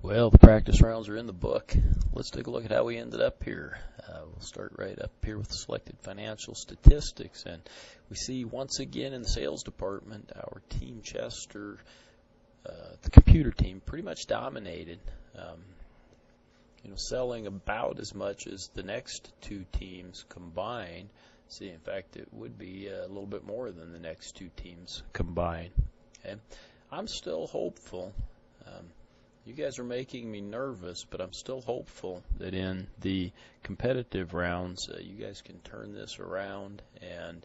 Well, the practice rounds are in the book. Let's take a look at how we ended up here. We'll start right up here with selected financial statistics, and we see once again in the sales department our team Chester, the computer team, pretty much dominated. Selling about as much as the next two teams combined. See, in fact, it would be a little bit more than the next two teams combined. Okay? I'm still hopeful. You guys are making me nervous, but I'm still hopeful that in the competitive rounds, you guys can turn this around and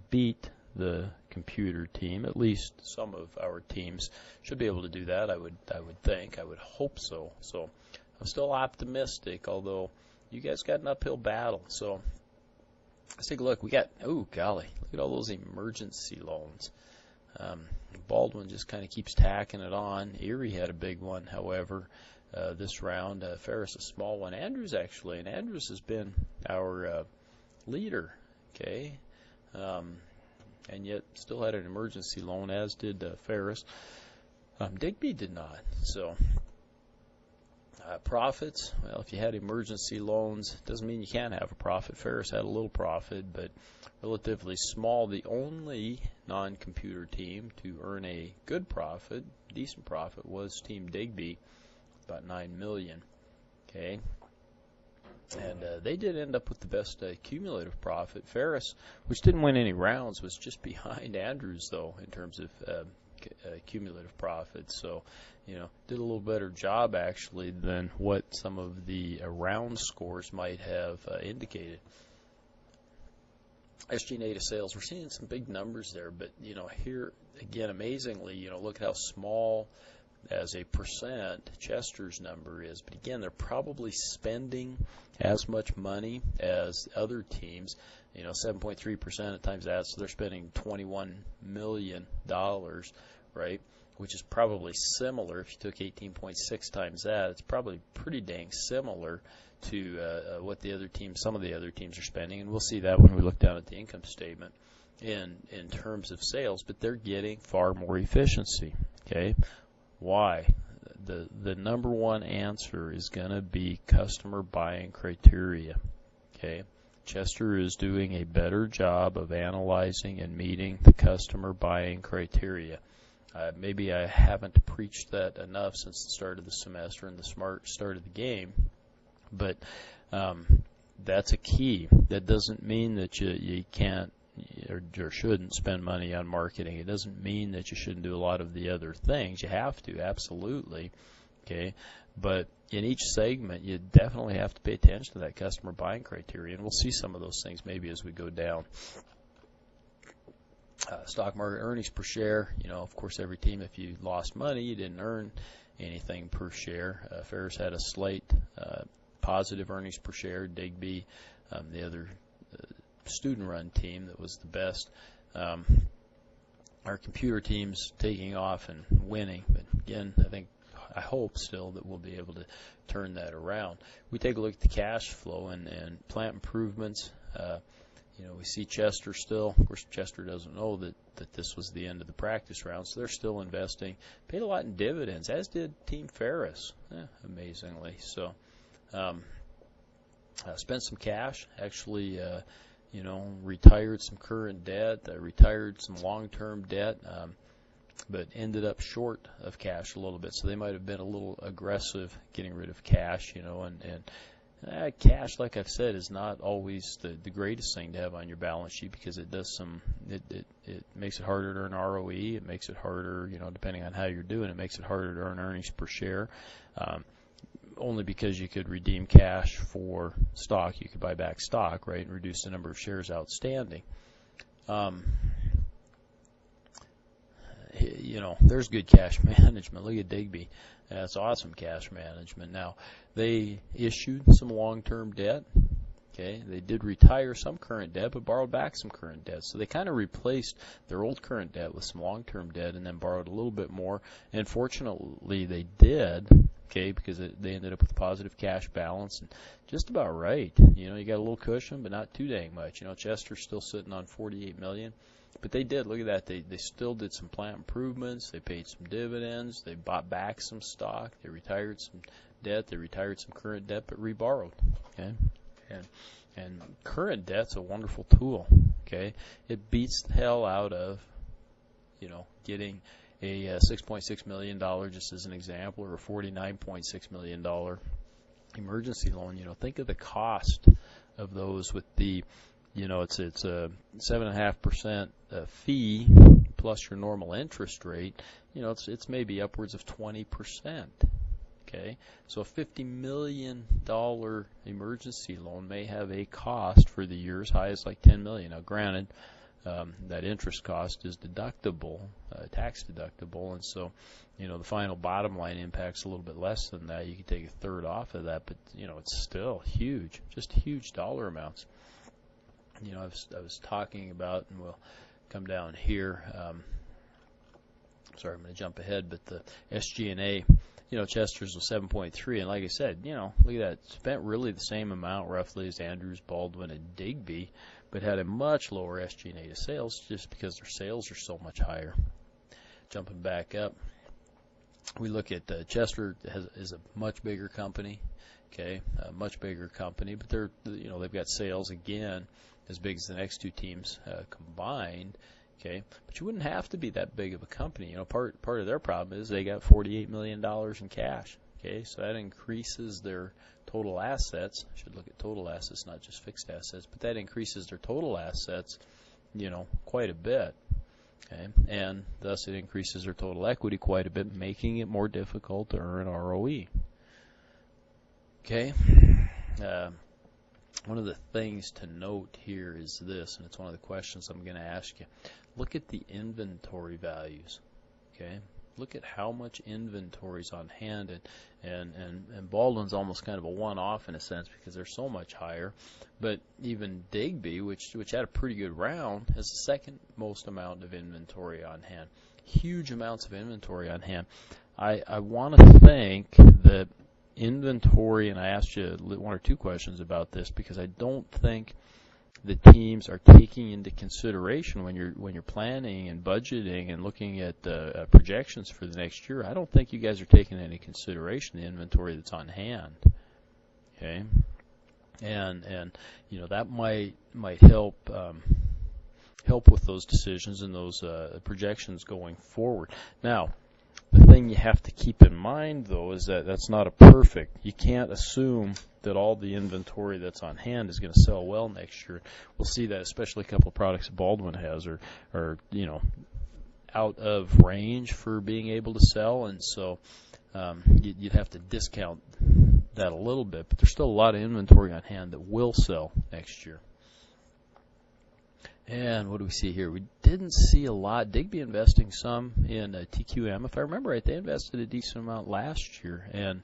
beat the computer team. At least some of our teams should be able to do that. I would think. I would hope so. So I'm still optimistic, although you guys got an uphill battle. So let's take a look. We got, oh golly, look at all those emergency loans. Baldwin just kind of keeps tacking it on. Erie had a big one, however, this round. Ferris a small one. Andrews actually, and Andrews has been our leader, okay, and yet still had an emergency loan, as did Ferris. Digby did not. So profits, well, if you had emergency loans, doesn't mean you can't have a profit. Ferris had a little profit, but relatively small. The only non-computer team to earn a good profit, decent profit, was Team Digby, about $9 million. Okay, and they did end up with the best cumulative profit. Ferris, which didn't win any rounds, was just behind Andrews though in terms of cumulative profit. So, did a little better job actually than what some of the round scores might have indicated. SG&A to sales, we're seeing some big numbers there, but here again, amazingly, look at how small as a percent Chester's number is. But again, they're probably spending as much money as other teams. 7.3% times that, so they're spending $21 million, right? Which is probably similar. If you took 18.6 times that, it's probably pretty dang similar to what some of the other teams are spending, and we'll see that when we look down at the income statement in terms of sales. But they're getting far more efficiency. Okay, why? The number one answer is going to be customer buying criteria. Okay, Chester is doing a better job of analyzing and meeting the customer buying criteria. Maybe I haven't preached that enough since the start of the semester and the smart start of the game, but that's a key. That doesn't mean that you can't or shouldn't spend money on marketing. It doesn't mean that you shouldn't do a lot of the other things. You have to, absolutely. Okay, but in each segment, you definitely have to pay attention to that customer buying criteria, and we'll see some of those things maybe as we go down. Stock market earnings per share, of course, every team, if you lost money, you didn't earn anything per share. Ferris had a slight positive earnings per share. Digby, the other student-run team that was the best. Our computer team's taking off and winning, but again, I hope still that we'll be able to turn that around. We take a look at the cash flow and plant improvements. We see Chester still. Of course, Chester doesn't know that this was the end of the practice round, so they're still investing. Paid a lot in dividends, as did Team Ferris, amazingly. So, spent some cash. Actually, retired some current debt, retired some long-term debt, but ended up short of cash a little bit. So they might have been a little aggressive getting rid of cash, and cash, like I've said, is not always the greatest thing to have on your balance sheet because it does it makes it harder to earn ROE. It makes it harder, depending on how you're doing, it makes it harder to earn earnings per share. Only because you could redeem cash for stock, you could buy back stock, right, and reduce the number of shares outstanding. There's good cash management. Look at Digby. That's awesome cash management. Now, they issued some long-term debt. Okay, they did retire some current debt, but borrowed back some current debt. So they kind of replaced their old current debt with some long-term debt and then borrowed a little bit more. And fortunately, they did, okay, because they ended up with a positive cash balance and just about right. You got a little cushion, but not too dang much. Chester's still sitting on $48 million. But they did. Look at that. They still did some plant improvements. They paid some dividends. They bought back some stock. They retired some debt. They retired some current debt, but reborrowed. Okay, and current debt's a wonderful tool. Okay, it beats the hell out of, getting a $6.6 million, just as an example, or a $49.6 million emergency loan. Think of the cost of those with the, it's a 7.5% fee plus your normal interest rate. It's maybe upwards of 20%. Okay, so a $50 million emergency loan may have a cost for the year as high as like $10 million. Now, granted, that interest cost is deductible, tax deductible, and so, the final bottom line impact's a little bit less than that. You can take a third off of that, but, it's still huge, just huge dollar amounts. I was talking about, and we'll come down here, sorry, I'm going to jump ahead, but the SG&A, Chester's was 7.3, and like I said, look at that, spent really the same amount roughly as Andrews, Baldwin, and Digby, but had a much lower SG&A to sales just because their sales are so much higher. Jumping back up, we look at Chester is a much bigger company, okay, a much bigger company, but they've got sales again as big as the next two teams combined. Okay, but you wouldn't have to be that big of a company. Part of their problem is they got $48 million in cash. Okay, so that increases their total assets. I should look at total assets, not just fixed assets, but that increases their total assets, quite a bit. Okay, and thus it increases their total equity quite a bit, making it more difficult to earn ROE. Okay. One of the things to note here is this, and it's one of the questions I'm going to ask you. Look at the inventory values, okay? Look at how much inventory is on hand, and Baldwin's almost kind of a one-off in a sense because they're so much higher. But even Digby, which had a pretty good round, has the second most amount of inventory on hand. Huge amounts of inventory on hand. I want to think that inventory, and I asked you one or two questions about this because I don't think the teams are taking into consideration when you're planning and budgeting and looking at projections for the next year. I don't think you guys are taking into consideration the inventory that's on hand. Okay, and that might help with those decisions and those projections going forward. Now, the thing you have to keep in mind, though, is that that's not a perfect. You can't assume that all the inventory that's on hand is going to sell well next year. We'll see that, especially a couple of products that Baldwin has are out of range for being able to sell, and so you'd have to discount that a little bit. But there's still a lot of inventory on hand that will sell next year. And what do we see here? We didn't see a lot. Digby investing some in TQM. If I remember right, they invested a decent amount last year, and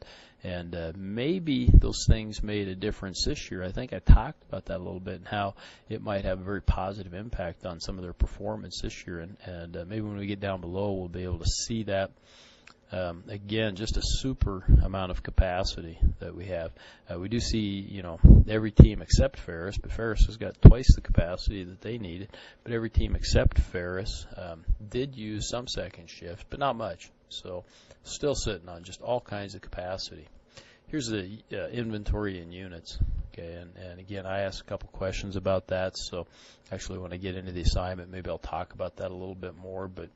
maybe those things made a difference this year. I think I talked about that a little bit and how it might have a very positive impact on some of their performance this year. And maybe when we get down below, we'll be able to see that. Again, just a super amount of capacity that we have. We do see, every team except Ferris, but Ferris has got twice the capacity that they needed. But every team except Ferris did use some second shift, but not much. So still sitting on just all kinds of capacity. Here's the inventory in units. Okay, and again, I asked a couple questions about that. So actually, when I get into the assignment, maybe I'll talk about that a little bit more. But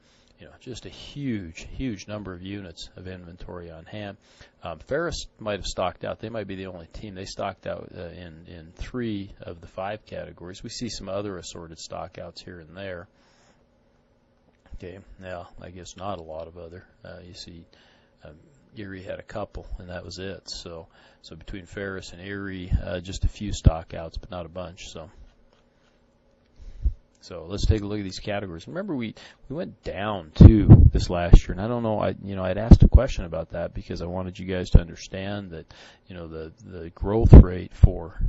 just a huge number of units of inventory on hand. Ferris might have stocked out. They might be the only team. They stocked out in 3 of the 5 categories. We see some other assorted stockouts here and there. Okay, now I guess not a lot of other. You see Erie had a couple, and that was it. So between Ferris and Erie, just a few stockouts, but not a bunch. So let's take a look at these categories. Remember, we went down too this last year, and I don't know. I'd asked a question about that because I wanted you guys to understand that the growth rate for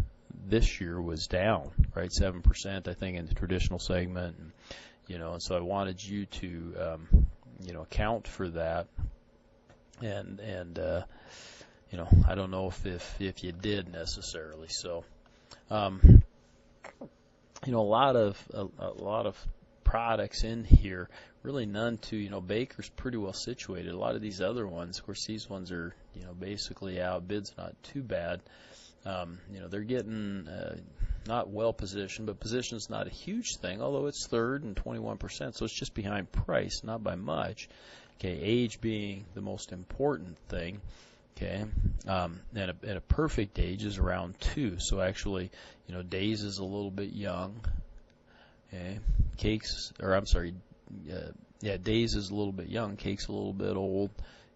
this year was down, right, 7%, I think, in the traditional segment, and so I wanted you to account for that, and I don't know if you did necessarily. So. A lot of products in here. Really none to, Baker's pretty well situated. A lot of these other ones, of course, these ones are, basically out. Bid's not too bad. They're getting not well positioned, but position's not a huge thing, although it's third and 21%, so it's just behind price, not by much. Okay, age being the most important thing. Okay, and a perfect age is around 2. So actually, Days is a little bit young. Okay, Days is a little bit young. Cake's a little bit old.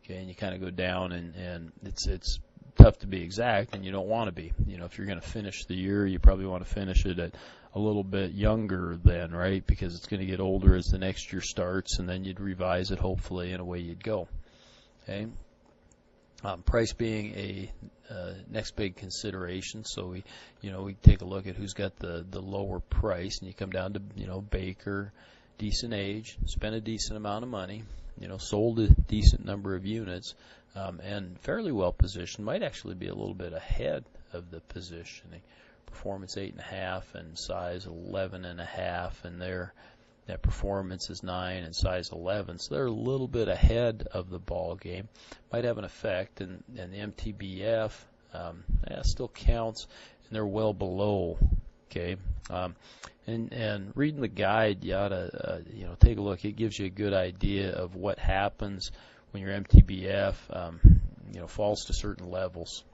Okay, and you kind of go down, and it's tough to be exact, and you don't want to be. If you're going to finish the year, you probably want to finish it at a little bit younger then, right? Because it's going to get older as the next year starts, and then you'd revise it hopefully, and away you'd go. Okay. Price being a next big consideration, so we take a look at who's got the lower price, and you come down to Baker, decent age, spent a decent amount of money, sold a decent number of units, and fairly well positioned. Might actually be a little bit ahead of the positioning. Performance 8.5 and size 11.5, and that performance is 9 and size 11, so they're a little bit ahead of the ball game. Might have an effect, and the MTBF still counts, and they're well below. Okay, and reading the guide, you ought to take a look. It gives you a good idea of what happens when your MTBF falls to certain levels.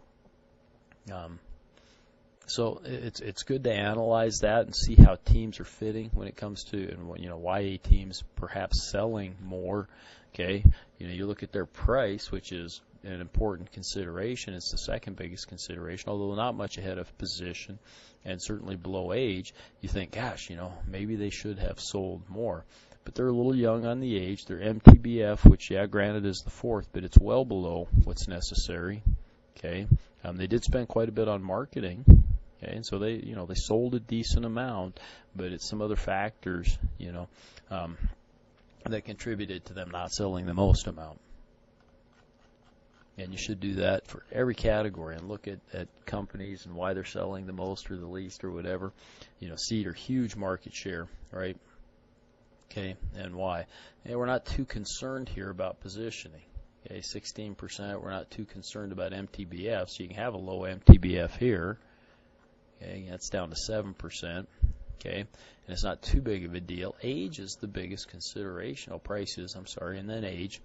So it's good to analyze that and see how teams are fitting when it comes to, and why a team's perhaps selling more. Okay, you look at their price, which is an important consideration. It's the second biggest consideration, although not much ahead of position and certainly below age. You think, gosh, maybe they should have sold more. But they're a little young on the age. Their MTBF, which, granted is the fourth, but it's well below what's necessary. Okay, they did spend quite a bit on marketing. Okay, and so they sold a decent amount, but it's some other factors, that contributed to them not selling the most amount. And you should do that for every category and look at companies and why they're selling the most or the least or whatever. Seed are huge market share, right? Okay, and why? We're not too concerned here about positioning. Okay, 16%. We're not too concerned about MTBF, so you can have a low MTBF here. Okay, that's down to 7%. Okay, and it's not too big of a deal. Age is the biggest consideration. And then age.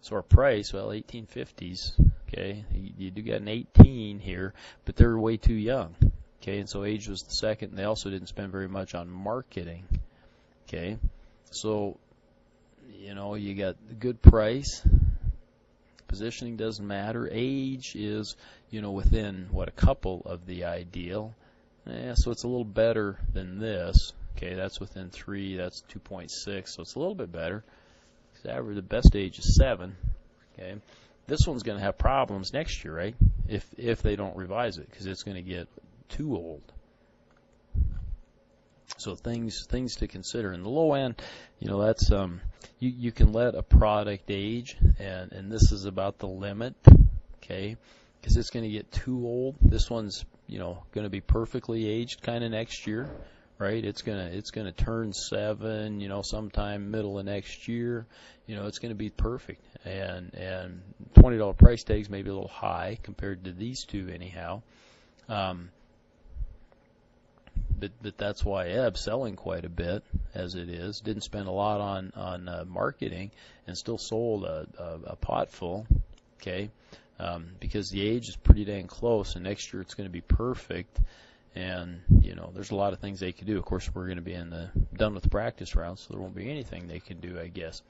So our price, 1850s. Okay, you do got an 18 here, but they're way too young. Okay, and so age was the second, and they also didn't spend very much on marketing. Okay, so you got the good price. Positioning doesn't matter. Age is, within a couple of the ideal. So it's a little better than this. Okay, that's within 3. That's 2.6. So it's a little bit better. The best age is 7. Okay, this one's going to have problems next year, right? If they don't revise it, because it's going to get too old. So things to consider. In the low end, that's you can let a product age, and this is about the limit, okay? Because it's going to get too old. This one's going to be perfectly aged kind of next year, right? It's gonna turn 7, sometime middle of next year. It's going to be perfect, and $20 price tags may be a little high compared to these two anyhow. But that's why Ebb's selling quite a bit as it is. Didn't spend a lot on marketing and still sold a pot full, okay? Because the age is pretty dang close, and next year it's going to be perfect. And there's a lot of things they could do. Of course, we're going to be done with the practice round, so there won't be anything they can do, I guess.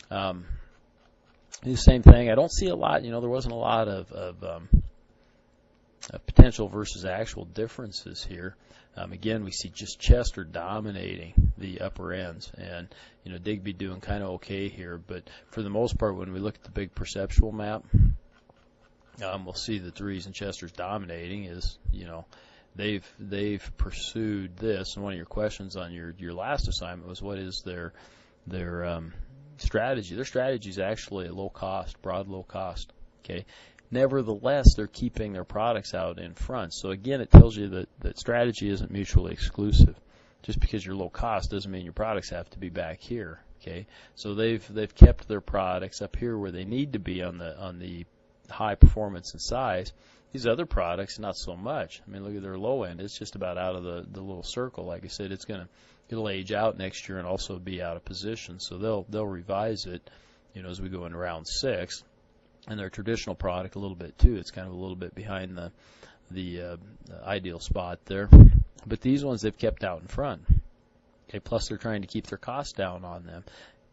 The same thing. I don't see a lot. There wasn't a lot of potential versus actual differences here. Again, we see just Chester dominating the upper ends, and Digby doing kind of okay here. But for the most part, when we look at the big perceptual map, we'll see that the reason Chester's dominating is they've pursued this. And one of your questions on your last assignment was, what is their strategy? Their strategy is actually a low cost, broad low cost. Okay. Nevertheless, they're keeping their products out in front. So again, it tells you that strategy isn't mutually exclusive. just because you're low cost doesn't mean your products have to be back here. Okay, so they've kept their products up here where they need to be on the high performance and size. These other products, not so much. I mean, look at their low end; it's just about out of the little circle. Like I said, it'll age out next year and also be out of position. So they'll revise it, as we go into round 6. And their traditional product a little bit too. It's kind of a little bit behind the ideal spot there. But these ones they've kept out in front. Okay, plus they're trying to keep their costs down on them.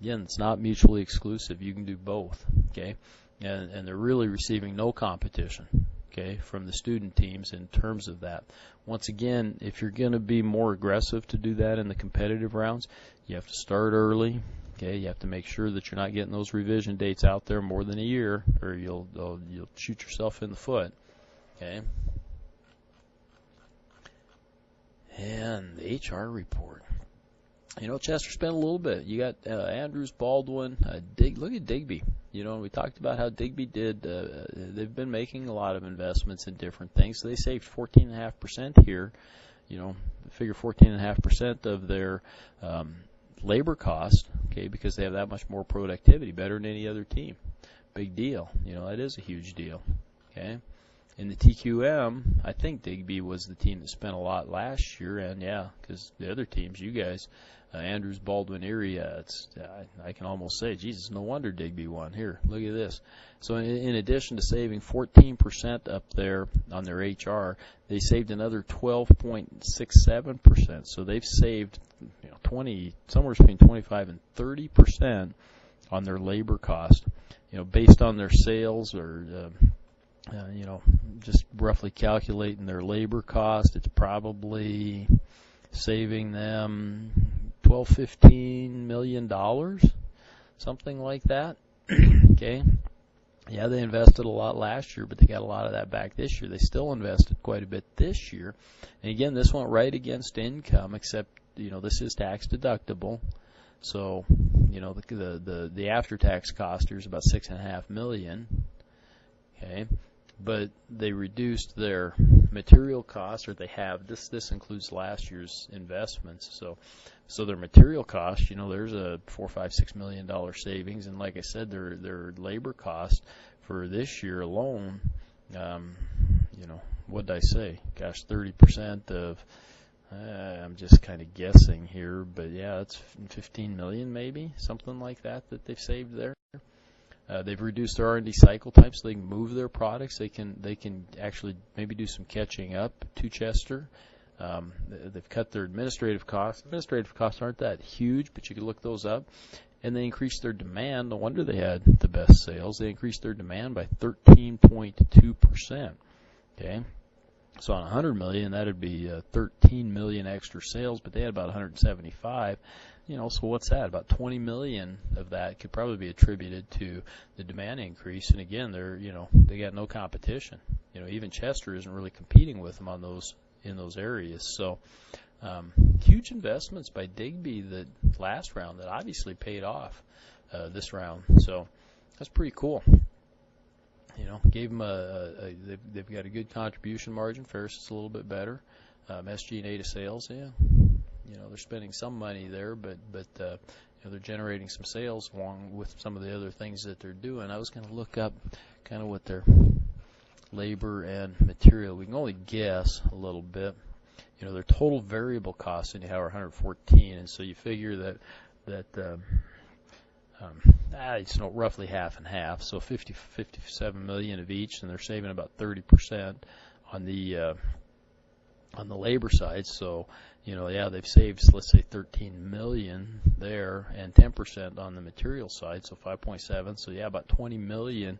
Again, it's not mutually exclusive. You can do both. Okay, and they're really receiving no competition. Okay, from the student teams in terms of that. Once again, if you're going to be more aggressive to do that in the competitive rounds, you have to start early. Okay, you have to make sure that you're not getting those revision dates out there more than a year, or you'll shoot yourself in the foot. Okay. And the HR report. Chester spent a little bit. You got Andrews, Baldwin, look at Digby. We talked about how Digby did. They've been making a lot of investments in different things. So they saved 14.5% here. Figure 14.5% of their labor cost. Okay, because they have that much more productivity, better than any other team. Big deal. That is a huge deal. Okay. In the TQM, I think Digby was the team that spent a lot last year, and because the other teams, you guys, Andrews, Baldwin, Erie, I can almost say, Jesus, no wonder Digby won. Here, look at this. So in addition to saving 14% up there on their HR, they saved another 12.67%. So they've saved 20, somewhere between 25 and 30% on their labor cost. Based on their sales or just roughly calculating their labor cost, it's probably saving them $12-15 million, something like that. Okay. Yeah, they invested a lot last year, but they got a lot of that back this year. They still invested quite a bit this year. And again, this went right against income, except, this is tax deductible. So, the after-tax cost here is about $6.5 million. Okay. But they reduced their material costs, or they have. This includes last year's investments. So their material costs, there's a $4-6 million savings, and like I said, their labor cost for this year alone, what did I say? Gosh, 30% of. I'm just kind of guessing here, but it's $15 million maybe, something like that they've saved there. They've reduced their R&D cycle time so they can move their products. They can actually maybe do some catching up to Chester. They've cut their administrative costs. Administrative costs aren't that huge, but you can look those up. And they increased their demand. No wonder they had the best sales. They increased their demand by 13.2%. Okay. So on $100 million, that would be 13 million extra sales, but they had about 175. So what's that? About 20 million of that could probably be attributed to the demand increase. And again, they got no competition. Even Chester isn't really competing with them in those areas. So huge investments by Digby that last round that obviously paid off this round. So that's pretty cool. Gave them they've got a good contribution margin. Ferris is a little bit better. SG&A to sales, they're spending some money there, but they're generating some sales along with some of the other things that they're doing. I was going to look up kind of what their labor and material. We can only guess a little bit. Their total variable costs anyhow are 114, and so you figure that it's roughly half and half, so 57 million of each, and they're saving about 30% on the labor side. So they've saved, let's say, 13 million there, and 10% on the material side, so 5.7. So about 20 million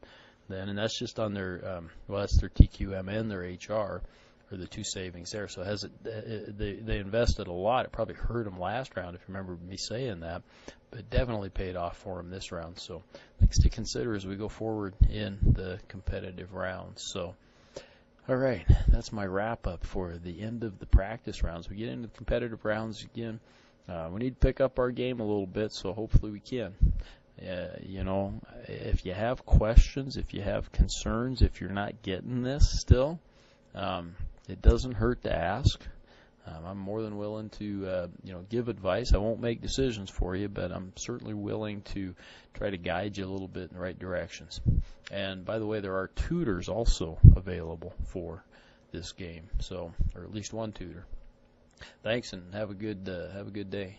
then, and that's just on their that's their TQM and their HR. Or the two savings there. So they invested a lot. It probably hurt them last round, if you remember me saying that, but it definitely paid off for them this round. So things to consider as we go forward in the competitive rounds. So, all right, that's my wrap up for the end of the practice rounds. We get into the competitive rounds again. We need to pick up our game a little bit, so hopefully we can. If you have questions, if you have concerns, if you're not getting this still, it doesn't hurt to ask. I'm more than willing to, give advice. I won't make decisions for you, but I'm certainly willing to try to guide you a little bit in the right directions. And by the way, there are tutors also available for this game, or at least one tutor. Thanks, and have a good day.